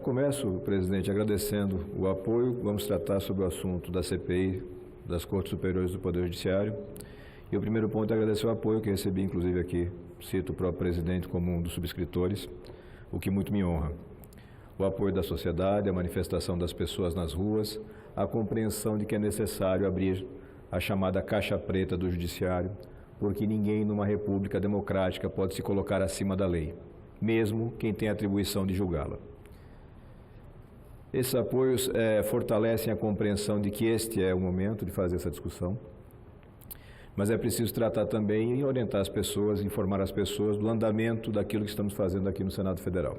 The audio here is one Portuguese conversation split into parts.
começo, presidente, agradecendo o apoio. Vamos tratar sobre o assunto da CPI, das Cortes Superiores do Poder Judiciário. E o primeiro ponto é agradecer o apoio que recebi, inclusive aqui, cito o próprio presidente como um dos subscritores, o que muito me honra. O apoio da sociedade, a manifestação das pessoas nas ruas, a compreensão de que é necessário abrir a chamada caixa preta do judiciário, porque ninguém numa república democrática pode se colocar acima da lei, mesmo quem tem a atribuição de julgá-la. Esses apoios fortalecem a compreensão de que este é o momento de fazer essa discussão, mas é preciso tratar também e orientar as pessoas, informar as pessoas do andamento daquilo que estamos fazendo aqui no Senado Federal.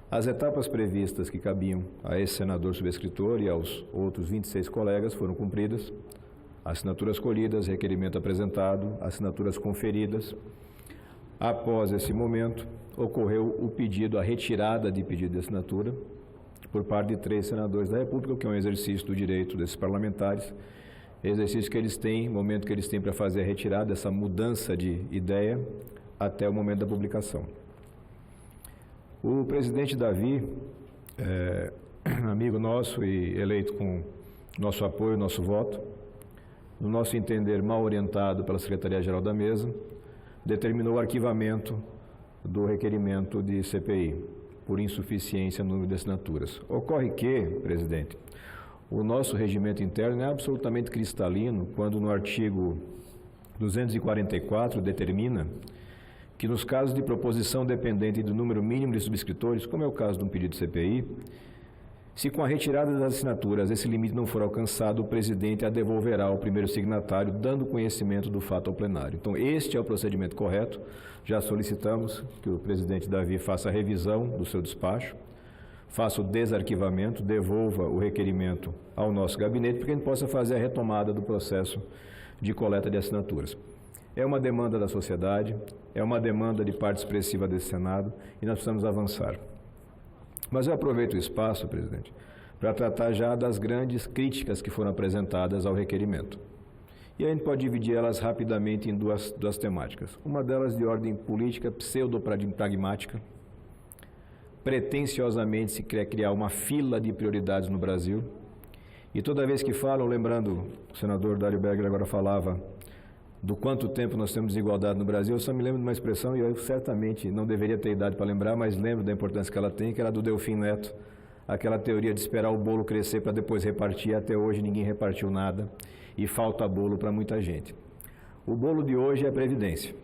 As etapas previstas que cabiam a esse senador subscritor e aos outros 26 colegas foram cumpridas, assinaturas colhidas, requerimento apresentado, assinaturas conferidas. Após esse momento, ocorreu o pedido, a retirada de pedido de assinatura por parte de 3 senadores da República, o que é um exercício do direito desses parlamentares, exercício que eles têm, momento que eles têm para fazer a retirada, essa mudança de ideia, até o momento da publicação. O presidente Davi, amigo nosso e eleito com nosso apoio, nosso voto, no nosso entender mal orientado pela Secretaria-Geral da Mesa, determinou o arquivamento do requerimento de CPI, por insuficiência no número de assinaturas. Ocorre que, presidente, o nosso regimento interno é absolutamente cristalino quando no artigo 244 determina que nos casos de proposição dependente do número mínimo de subscritores, como é o caso de um pedido de CPI, se com a retirada das assinaturas esse limite não for alcançado, o presidente a devolverá ao primeiro signatário, dando conhecimento do fato ao plenário. Então, este é o procedimento correto. Já solicitamos que o presidente Davi faça a revisão do seu despacho, faça o desarquivamento, devolva o requerimento ao nosso gabinete, para que a gente possa fazer a retomada do processo de coleta de assinaturas. É uma demanda da sociedade, é uma demanda de parte expressiva desse Senado e nós precisamos avançar. Mas eu aproveito o espaço, presidente, para tratar já das grandes críticas que foram apresentadas ao requerimento. E a gente pode dividir elas rapidamente em duas temáticas. Uma delas de ordem política, pseudo-pragmática. Pretensiosamente se quer criar uma fila de prioridades no Brasil. E toda vez que falam, lembrando, o senador Dário Berger agora falava do quanto tempo nós temos desigualdade no Brasil, eu só me lembro de uma expressão, e eu certamente não deveria ter idade para lembrar, mas lembro da importância que ela tem, que era do Delfim Neto, aquela teoria de esperar o bolo crescer para depois repartir. Até hoje ninguém repartiu nada e falta bolo para muita gente. O bolo de hoje é a Previdência.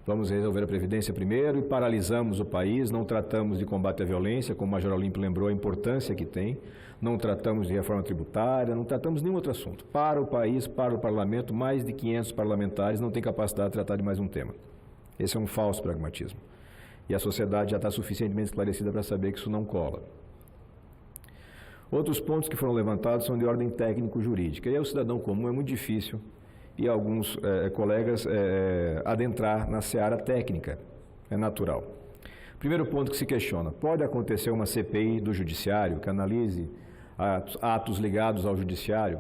Vamos resolver a Previdência primeiro e paralisamos o país, não tratamos de combate à violência, como o Major Olímpio lembrou a importância que tem, não tratamos de reforma tributária, não tratamos nenhum outro assunto. Para o país, para o parlamento, mais de 500 parlamentares não têm capacidade de tratar de mais um tema. Esse é um falso pragmatismo. E a sociedade já está suficientemente esclarecida para saber que isso não cola. Outros pontos que foram levantados são de ordem técnico-jurídica. E aí o cidadão comum é muito difícil e alguns colegas adentrar na seara técnica, é natural. Primeiro ponto que se questiona, pode acontecer uma CPI do Judiciário que analise atos ligados ao Judiciário?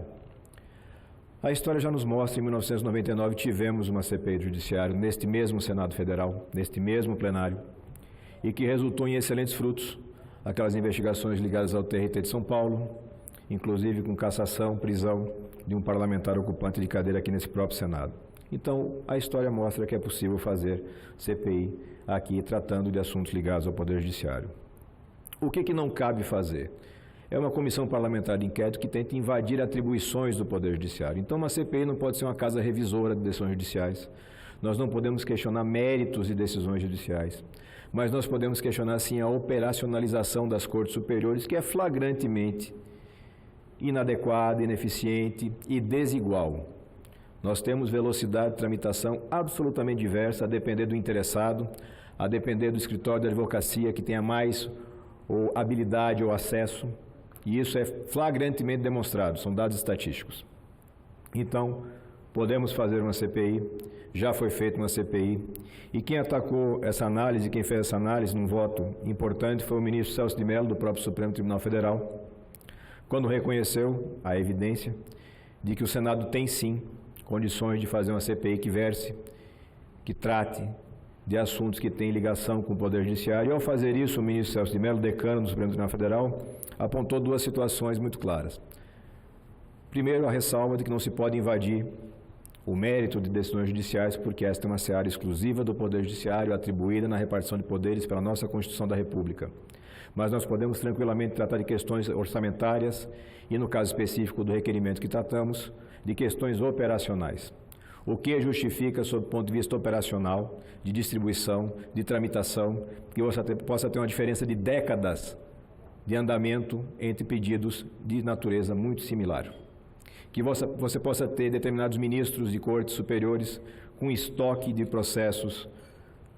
A história já nos mostra, em 1999 tivemos uma CPI do Judiciário neste mesmo Senado Federal, neste mesmo plenário, e que resultou em excelentes frutos, aquelas investigações ligadas ao TRT de São Paulo, inclusive com cassação, prisão de um parlamentar ocupante de cadeira aqui nesse próprio Senado. Então, a história mostra que é possível fazer CPI aqui, tratando de assuntos ligados ao Poder Judiciário. O que não cabe fazer? É uma comissão parlamentar de inquérito que tenta invadir atribuições do Poder Judiciário. Então, uma CPI não pode ser uma casa revisora de decisões judiciais. Nós não podemos questionar méritos de decisões judiciais. Mas nós podemos questionar, sim, a operacionalização das Cortes Superiores, que é flagrantemente inadequada, ineficiente e desigual. Nós temos velocidade de tramitação absolutamente diversa, a depender do interessado, a depender do escritório de advocacia que tenha mais ou habilidade ou acesso, e isso é flagrantemente demonstrado, são dados estatísticos. Então, podemos fazer uma CPI, já foi feita uma CPI, e quem atacou essa análise, quem fez essa análise num voto importante foi o ministro Celso de Mello, do próprio Supremo Tribunal Federal, quando reconheceu a evidência de que o Senado tem sim condições de fazer uma CPI que verse, que trate de assuntos que têm ligação com o Poder Judiciário. E, ao fazer isso, o ministro Celso de Mello, decano do Supremo Tribunal Federal, apontou duas situações muito claras. Primeiro, a ressalva de que não se pode invadir o mérito de decisões judiciais, porque esta é uma seara exclusiva do Poder Judiciário, atribuída na repartição de poderes pela nossa Constituição da República. Mas nós podemos tranquilamente tratar de questões orçamentárias e, no caso específico do requerimento que tratamos, de questões operacionais. O que justifica, sob o ponto de vista operacional, de distribuição, de tramitação, que possa ter uma diferença de décadas de andamento entre pedidos de natureza muito similar. Que você possa ter determinados ministros de cortes superiores com estoque de processos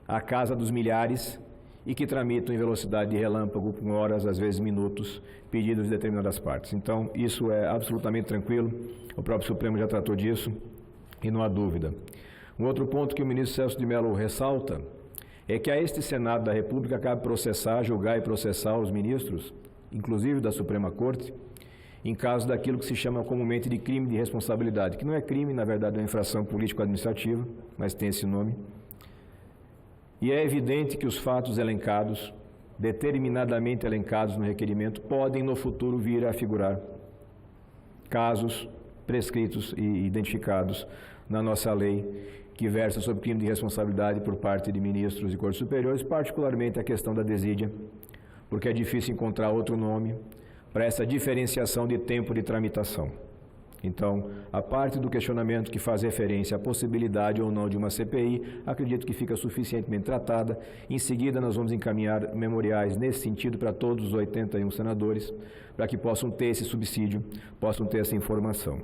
à casa dos milhares e que tramitam em velocidade de relâmpago, com horas, às vezes minutos, pedidos de determinadas partes. Então, isso é absolutamente tranquilo, o próprio Supremo já tratou disso e não há dúvida. Um outro ponto que o ministro Celso de Mello ressalta é que a este Senado da República cabe processar, julgar e processar os ministros, inclusive da Suprema Corte, em caso daquilo que se chama comumente de crime de responsabilidade, que não é crime, na verdade é uma infração político-administrativa, mas tem esse nome. E é evidente que os fatos elencados, determinadamente elencados no requerimento, podem no futuro vir a figurar casos prescritos e identificados na nossa lei, que versa sobre crime de responsabilidade por parte de ministros e cortes superiores, particularmente a questão da desídia, porque é difícil encontrar outro nome para essa diferenciação de tempo de tramitação. Então, a parte do questionamento que faz referência à possibilidade ou não de uma CPI, acredito que fica suficientemente tratada. Em seguida, nós vamos encaminhar memoriais nesse sentido para todos os 81 senadores, para que possam ter esse subsídio, possam ter essa informação.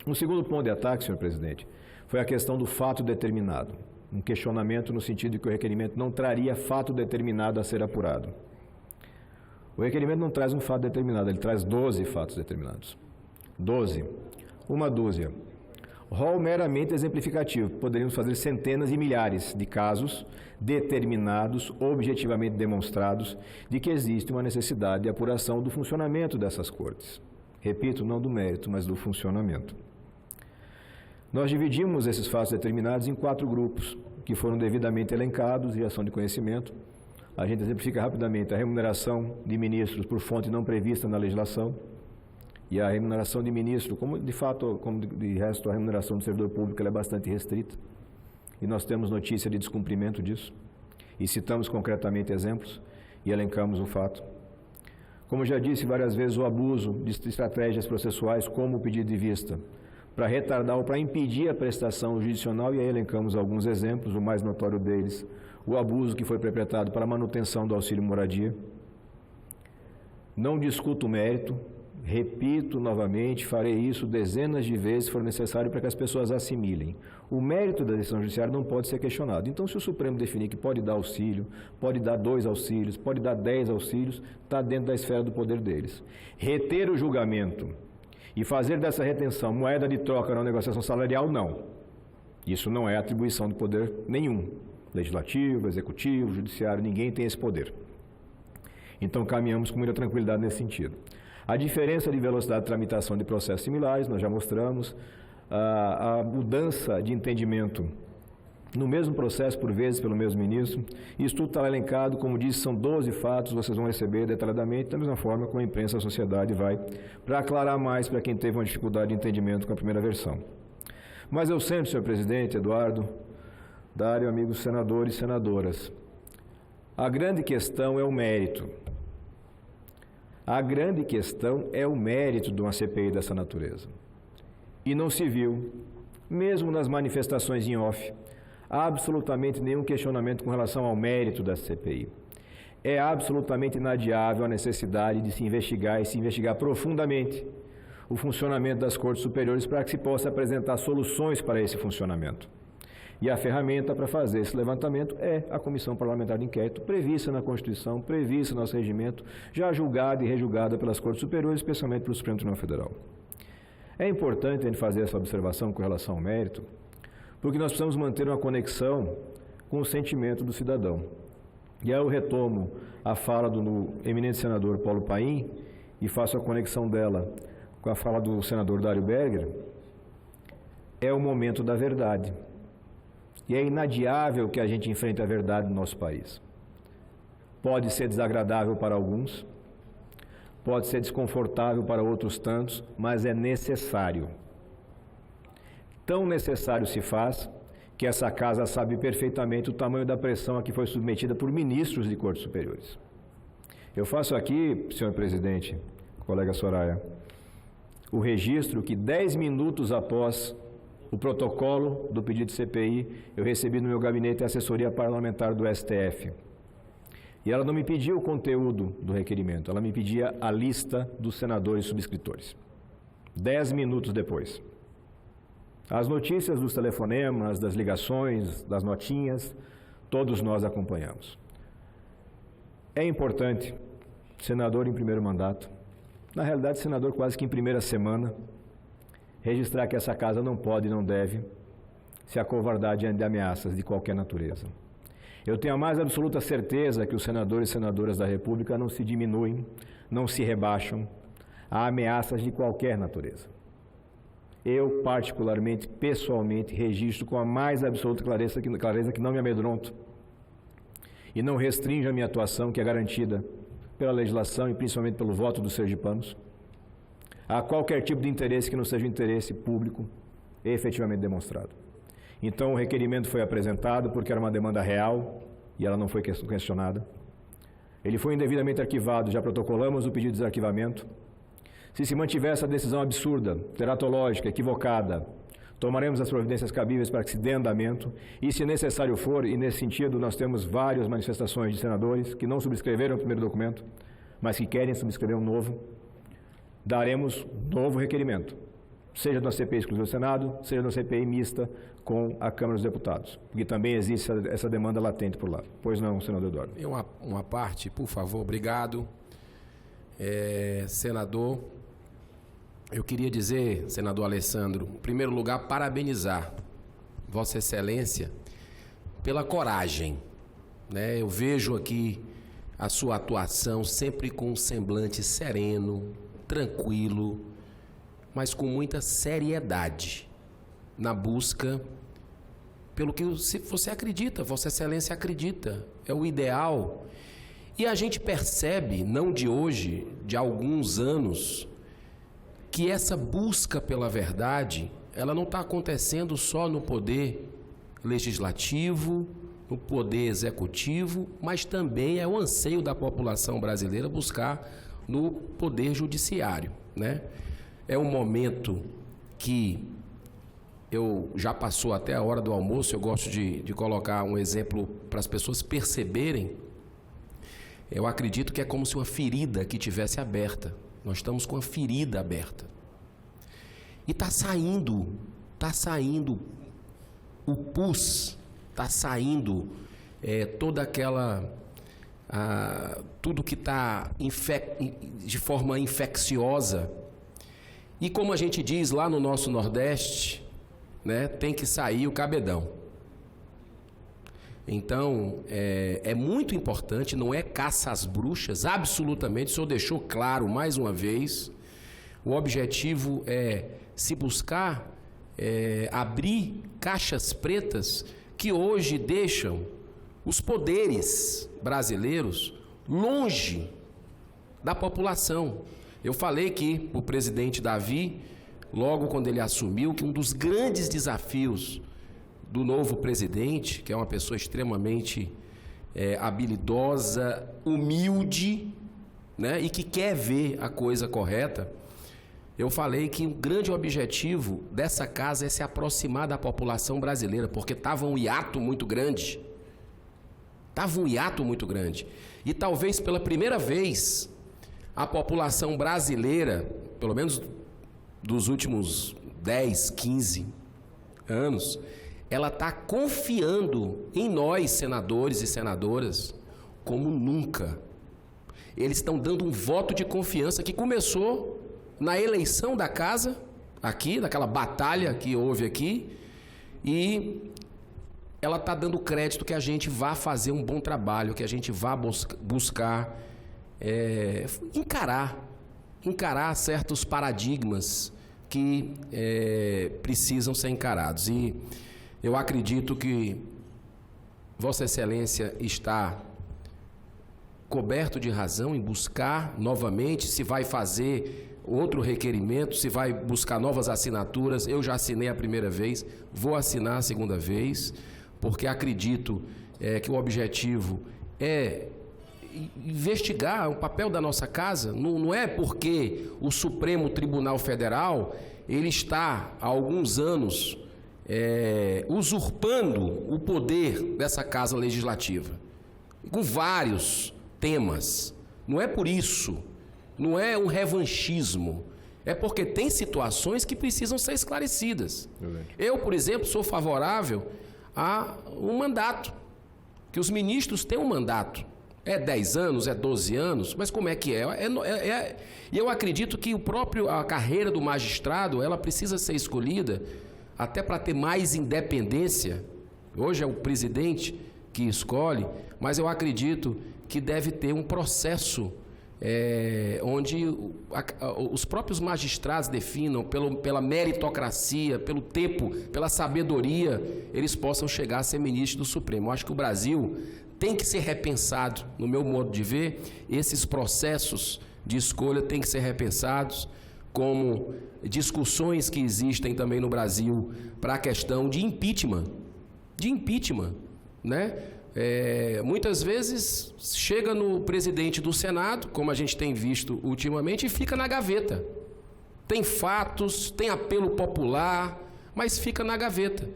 Um segundo ponto de ataque, senhor presidente, foi a questão do fato determinado. Um questionamento no sentido de que o requerimento não traria fato determinado a ser apurado. O requerimento não traz um fato determinado, ele traz 12 fatos determinados. 12, uma dúzia. Rol meramente exemplificativo. Poderíamos fazer centenas e milhares de casos determinados, objetivamente demonstrados, de que existe uma necessidade de apuração do funcionamento dessas cortes. Repito, não do mérito, mas do funcionamento. Nós dividimos esses fatos determinados em 4 grupos, que foram devidamente elencados e ação de conhecimento. A gente exemplifica rapidamente a remuneração de ministros por fonte não prevista na legislação e a remuneração de ministro, como de fato, como de resto, a remuneração do servidor público ela é bastante restrita e nós temos notícia de descumprimento disso e citamos concretamente exemplos e elencamos o fato. Como já disse várias vezes, o abuso de estratégias processuais como o pedido de vista para retardar ou para impedir a prestação jurisdicional, e aí elencamos alguns exemplos, o mais notório deles, o abuso que foi perpetrado para a manutenção do auxílio moradia. Não discuto o mérito, repito novamente, farei isso dezenas de vezes se for necessário para que as pessoas assimilem. O mérito da decisão judiciária não pode ser questionado. Então, se o Supremo definir que pode dar auxílio, pode dar 2 auxílios, pode dar 10 auxílios, está dentro da esfera do poder deles. Reter o julgamento e fazer dessa retenção moeda de troca na negociação salarial, não. Isso não é atribuição de poder nenhum. Legislativo, executivo, judiciário, ninguém tem esse poder. Então, caminhamos com muita tranquilidade nesse sentido. A diferença de velocidade de tramitação de processos similares, nós já mostramos. A mudança de entendimento no mesmo processo, por vezes, pelo mesmo ministro. Isso tudo está elencado, como disse, são 12 fatos, vocês vão receber detalhadamente, da mesma forma como a imprensa, a sociedade vai, para aclarar mais para quem teve uma dificuldade de entendimento com a primeira versão. Mas eu sempre, senhor presidente, Eduardo, Dário, amigos senadores e senadoras, a grande questão é o mérito. A grande questão é o mérito de uma CPI dessa natureza. E não se viu, mesmo nas manifestações em off, absolutamente nenhum questionamento com relação ao mérito da CPI. É absolutamente inadiável a necessidade de se investigar e se investigar profundamente o funcionamento das Cortes Superiores para que se possa apresentar soluções para esse funcionamento. E a ferramenta para fazer esse levantamento é a Comissão Parlamentar de Inquérito, prevista na Constituição, prevista no nosso regimento, já julgada e rejulgada pelas Cortes Superiores, especialmente pelo Supremo Tribunal Federal. É importante a gente fazer essa observação com relação ao mérito, porque nós precisamos manter uma conexão com o sentimento do cidadão. E aí eu retomo a fala do eminente senador Paulo Paim e faço a conexão dela com a fala do senador Dário Berger. É o momento da verdade. E é inadiável que a gente enfrente a verdade no nosso país. Pode ser desagradável para alguns, pode ser desconfortável para outros tantos, mas é necessário. Tão necessário se faz que essa casa sabe perfeitamente o tamanho da pressão a que foi submetida por ministros de cortes superiores. Eu faço aqui, senhor presidente, colega Soraya, o registro que 10 minutos após o protocolo do pedido de CPI, eu recebi no meu gabinete a assessoria parlamentar do STF. E ela não me pediu o conteúdo do requerimento, ela me pedia a lista dos senadores subscritores. 10 minutos depois. As notícias dos telefonemas, das ligações, das notinhas, todos nós acompanhamos. É importante, senador em primeiro mandato, na realidade senador quase que em primeira semana, registrar que essa casa não pode e não deve se acovardar diante de ameaças de qualquer natureza. Eu tenho a mais absoluta certeza que os senadores e senadoras da República não se diminuem, não se rebaixam a ameaças de qualquer natureza. Eu, particularmente, pessoalmente, registro com a mais absoluta clareza que não me amedronto e não restringe a minha atuação, que é garantida pela legislação e principalmente pelo voto dos sergipanos, a qualquer tipo de interesse que não seja um interesse público efetivamente demonstrado. Então, o requerimento foi apresentado porque era uma demanda real e ela não foi questionada. Ele foi indevidamente arquivado, já protocolamos o pedido de desarquivamento. Se se mantiver essa decisão absurda, teratológica, equivocada, tomaremos as providências cabíveis para que se dê andamento e, se necessário for, e nesse sentido nós temos várias manifestações de senadores que não subscreveram o primeiro documento, mas que querem subscrever um novo, daremos novo requerimento, seja na CPI exclusiva do Senado, seja na CPI mista com a Câmara dos Deputados, porque também existe essa demanda latente por lá. Pois não, senador Eduardo? Uma parte, por favor, obrigado. Senador, eu queria dizer, senador Alessandro, em primeiro lugar, parabenizar Vossa Excelência pela coragem, né? Eu vejo aqui a sua atuação sempre com um semblante sereno, tranquilo, mas com muita seriedade na busca pelo que você acredita, Vossa Excelência acredita, é o ideal. E a gente percebe, não de hoje, de alguns anos, que essa busca pela verdade, ela não está acontecendo só no poder legislativo, no poder executivo, mas também é o anseio da população brasileira buscar no poder judiciário, né? É um momento que já passou até a hora do almoço, eu gosto de colocar um exemplo para as pessoas perceberem. Eu acredito que é como se uma ferida que tivesse aberta. Nós estamos com a ferida aberta. E está saindo o pus, está saindo toda aquela... tudo que está de forma infecciosa. E como a gente diz lá no nosso Nordeste, né, tem que sair o cabedão. Então, é muito importante, não é caça às bruxas, absolutamente, o senhor deixou claro mais uma vez, o objetivo é se buscar abrir caixas pretas que hoje deixam os poderes brasileiros longe da população. Eu falei que o presidente Davi, logo quando ele assumiu, que um dos grandes desafios do novo presidente, que é uma pessoa extremamente habilidosa, humilde, né, e que quer ver a coisa correta, eu falei que o grande objetivo dessa casa é se aproximar da população brasileira, porque estava um hiato muito grande. E talvez pela primeira vez a população brasileira, pelo menos dos últimos 10, 15 anos, ela está confiando em nós, senadores e senadoras, como nunca. Eles estão dando um voto de confiança que começou na eleição da casa, aqui, daquela batalha que houve aqui, e ela está dando crédito que a gente vá fazer um bom trabalho, que a gente vá buscar encarar certos paradigmas que precisam ser encarados. E Eu acredito que Vossa Excelência está coberto de razão em buscar novamente, se vai fazer outro requerimento, se vai buscar novas assinaturas. Eu já assinei a primeira vez, vou assinar a segunda vez, porque acredito que o objetivo é investigar o papel da nossa casa. Não é porque o Supremo Tribunal Federal ele está há alguns anos usurpando o poder dessa casa legislativa, com vários temas. Não é por isso, não é um revanchismo, é porque tem situações que precisam ser esclarecidas. Eu, por exemplo, sou favorável a um mandato, que os ministros têm um mandato. É 10 anos, é 12 anos, mas como é que é? E eu acredito que a carreira do magistrado, ela precisa ser escolhida até para ter mais independência. Hoje é o presidente que escolhe, mas eu acredito que deve ter um processo onde os próprios magistrados definam, pela meritocracia, pelo tempo, pela sabedoria, eles possam chegar a ser ministro do Supremo. Eu acho que o Brasil tem que ser repensado, no meu modo de ver, esses processos de escolha têm que ser repensados, como discussões que existem também no Brasil para a questão de impeachment, né? Muitas vezes chega no presidente do Senado, como a gente tem visto ultimamente, e fica na gaveta. Tem fatos, tem apelo popular, mas fica na gaveta.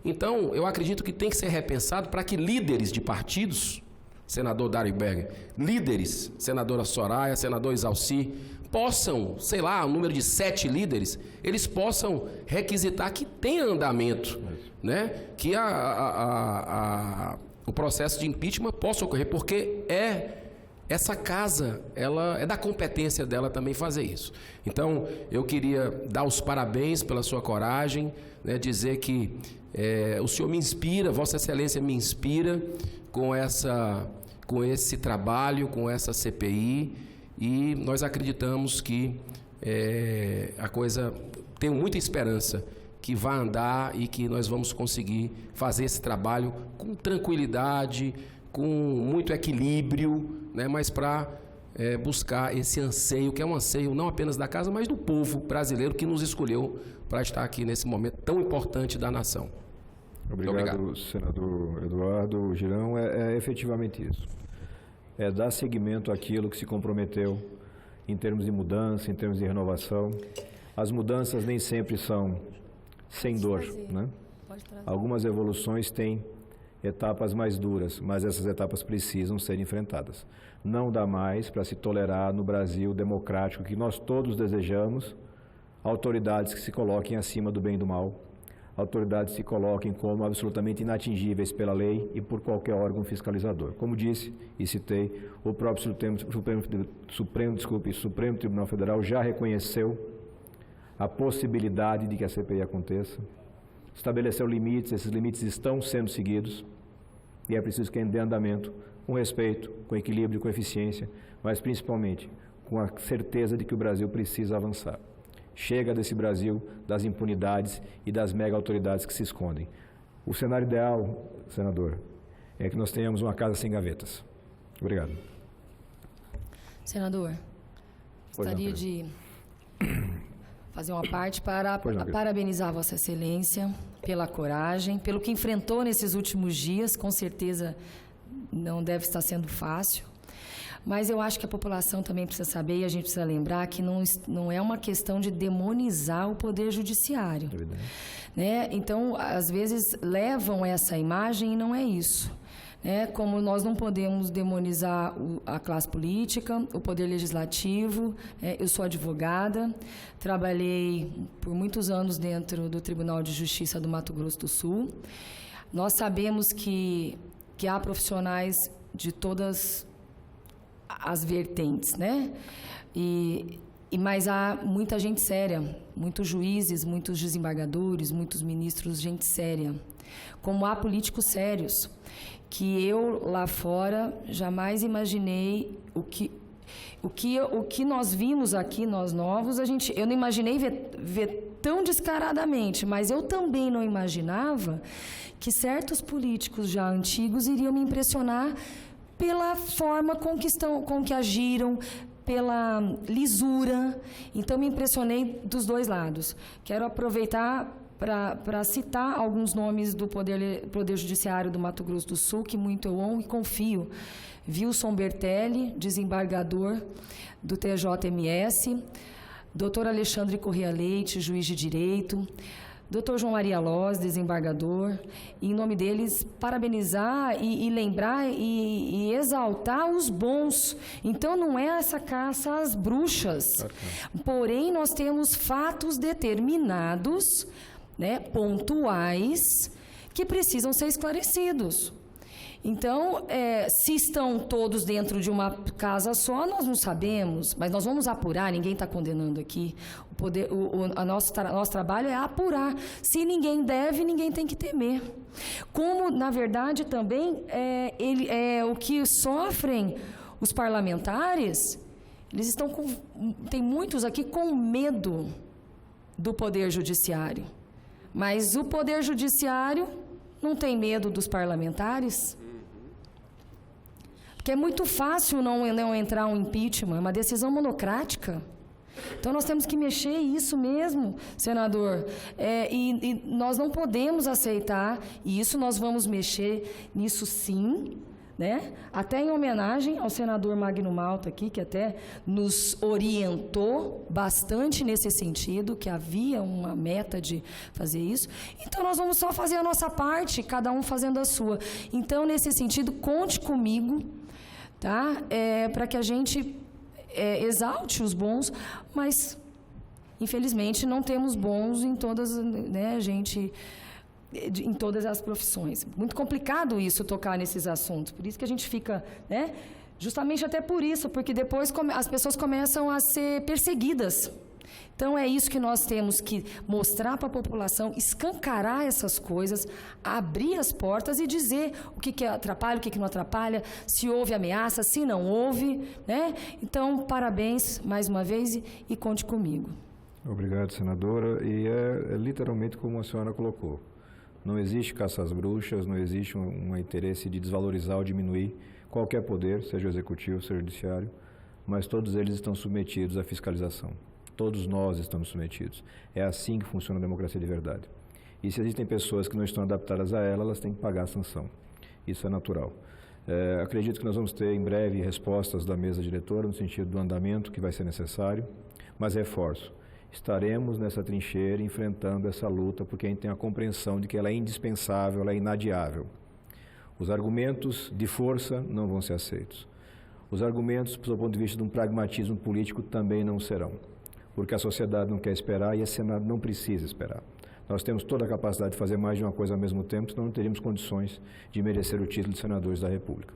Então, eu acredito que tem que ser repensado para que líderes de partidos, senador Dário Berger, líderes, senadora Soraya, senador Exalci, possam, sei lá, um número de 7 líderes, eles possam requisitar que tenha andamento, né? Que o processo de impeachment possa ocorrer, porque essa casa, ela é da competência dela também fazer isso. Então, eu queria dar os parabéns pela sua coragem, né, dizer que o senhor me inspira, Vossa Excelência me inspira com esse trabalho, com essa CPI, e nós acreditamos que a coisa, tenho muita esperança que vai andar e que nós vamos conseguir fazer esse trabalho com tranquilidade, com muito equilíbrio, né, mas para buscar esse anseio, que é um anseio não apenas da casa, mas do povo brasileiro que nos escolheu para estar aqui nesse momento tão importante da nação. Obrigado, senador Eduardo Girão. É efetivamente isso. É dar seguimento àquilo que se comprometeu em termos de mudança, em termos de renovação. As mudanças nem sempre são sem dor, né? Algumas evoluções têm etapas mais duras, mas essas etapas precisam ser enfrentadas. Não dá mais para se tolerar no Brasil democrático, que nós todos desejamos, autoridades que se coloquem acima do bem e do mal, autoridades se coloquem como absolutamente inatingíveis pela lei e por qualquer órgão fiscalizador. Como disse e citei, o próprio Supremo Tribunal Federal já reconheceu a possibilidade de que a CPI aconteça, estabeleceu limites, esses limites estão sendo seguidos e é preciso que dê andamento com respeito, com equilíbrio, com eficiência, mas principalmente com a certeza de que o Brasil precisa avançar. Chega desse Brasil das impunidades e das mega autoridades que se escondem. O cenário ideal, senador, é que nós tenhamos uma casa sem gavetas. Obrigado. Senador, gostaria de fazer uma parte para parabenizar Vossa Excelência pela coragem, pelo que enfrentou nesses últimos dias. Com certeza não deve estar sendo fácil. Mas eu acho que a população também precisa saber, e a gente precisa lembrar, que não é uma questão de demonizar o Poder Judiciário. É verdade. Né? Então, às vezes, levam essa imagem e não é isso. Né? Como nós não podemos demonizar a classe política, o Poder Legislativo. Eu sou advogada, trabalhei por muitos anos dentro do Tribunal de Justiça do Mato Grosso do Sul. Nós sabemos que há profissionais de todas as vertentes, né? Mas há muita gente séria, muitos juízes, muitos desembargadores, muitos ministros, gente séria. Como há políticos sérios, que eu lá fora jamais imaginei o que nós vimos aqui, nós novos, eu não imaginei ver tão descaradamente, mas eu também não imaginava que certos políticos já antigos iriam me impressionar pela forma com que agiram, pela lisura. Então, me impressionei dos dois lados. Quero aproveitar para citar alguns nomes do Poder Judiciário do Mato Grosso do Sul, que muito eu honro e confio. Wilson Bertelli, desembargador do TJMS, Dr. Alexandre Corrêa Leite, juiz de direito, Dr. João Maria Loz, desembargador, e, em nome deles, parabenizar e lembrar e exaltar os bons. Então, não é essa caça às bruxas. Porém, nós temos fatos determinados, né, pontuais, que precisam ser esclarecidos. Então, se estão todos dentro de uma casa só, nós não sabemos, mas nós vamos apurar, ninguém está condenando aqui. Nosso trabalho é apurar. Se ninguém deve, ninguém tem que temer. Como, na verdade, também o que sofrem os parlamentares, eles estão tem muitos aqui com medo do Poder Judiciário. Mas o Poder Judiciário não tem medo dos parlamentares? Porque é muito fácil não entrar um impeachment, é uma decisão monocrática. Então, nós temos que mexer isso mesmo, senador. E nós não podemos aceitar, e isso nós vamos mexer nisso sim, né? Até em homenagem ao senador Magno Malta aqui, que até nos orientou bastante nesse sentido, que havia uma meta de fazer isso. Então, nós vamos só fazer a nossa parte, cada um fazendo a sua. Então, nesse sentido, conte comigo, tá? Para que a gente exalte os bons, mas, infelizmente, não temos bons em todas, né, em todas as profissões. Muito complicado isso, tocar nesses assuntos. Por isso que a gente fica, né? Justamente até por isso, porque depois as pessoas começam a ser perseguidas. Então, é isso que nós temos que mostrar para a população, escancarar essas coisas, abrir as portas e dizer o que atrapalha, o que não atrapalha, se houve ameaça, se não houve, né? Então, parabéns mais uma vez e conte comigo. Obrigado, senadora. E é literalmente como a senhora colocou. Não existe caça às bruxas, não existe um interesse de desvalorizar ou diminuir qualquer poder, seja o executivo, seja o judiciário, mas todos eles estão submetidos à fiscalização. Todos nós estamos submetidos. É assim que funciona a democracia de verdade. E se existem pessoas que não estão adaptadas a ela, elas têm que pagar a sanção. Isso é natural. Acredito que nós vamos ter em breve respostas da mesa diretora no sentido do andamento que vai ser necessário, mas reforço. Estaremos nessa trincheira enfrentando essa luta porque a gente tem a compreensão de que ela é indispensável, ela é inadiável. Os argumentos de força não vão ser aceitos. Os argumentos, do ponto de vista de um pragmatismo político, também não serão. Porque a sociedade não quer esperar e a Senado não precisa esperar. Nós temos toda a capacidade de fazer mais de uma coisa ao mesmo tempo, senão não teríamos condições de merecer o título de senadores da República.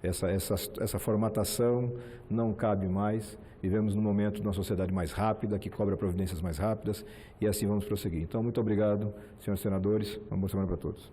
Essa formatação não cabe mais. Vivemos num momento de uma sociedade mais rápida, que cobra providências mais rápidas, e assim vamos prosseguir. Então, muito obrigado, senhores senadores. Uma boa semana para todos.